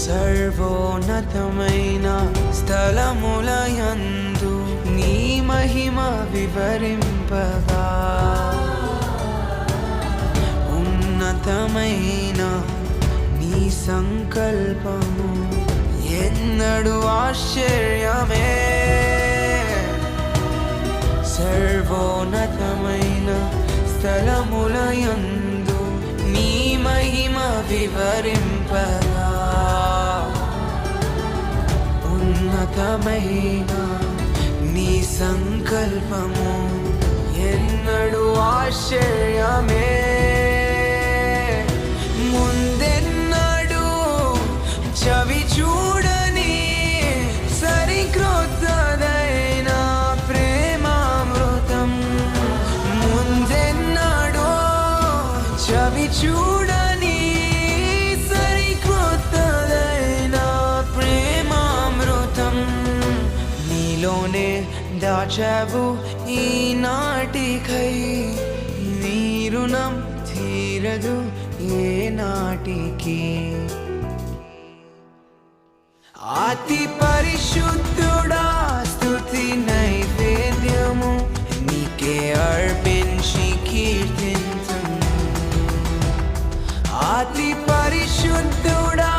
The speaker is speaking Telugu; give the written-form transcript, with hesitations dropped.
సర్వోన్నతమైన స్థలములయందు నీ మహిమ వివరింపగా ఉన్నతమైన నీ సంకల్పము ఎన్నడు ఆశ్చర్యమే. సర్వోన్నతమైన స్థలములయందు నీ మహిమ వివరింపగా ఉన్నతమైన నీ సంకల్పము ఎన్నడు ఆశ్చర్యమే. ముందెన్నడు చవి చూడని సరిక్రొత్తదైన ప్రేమామృతం, ముందెన్నడో చవి చూడని సరిక్రొత్తదైన ప్రేమామృతం నీలోనే దాచావు ఈనాటికై. నీ రుణం తీరదు ఏ నాటికి. అతి పరిశుద్ధుడా స్తుతి నైవేద్యము నీకే అర్పించి కీర్తింతును. అతి పరిశుద్ధుడా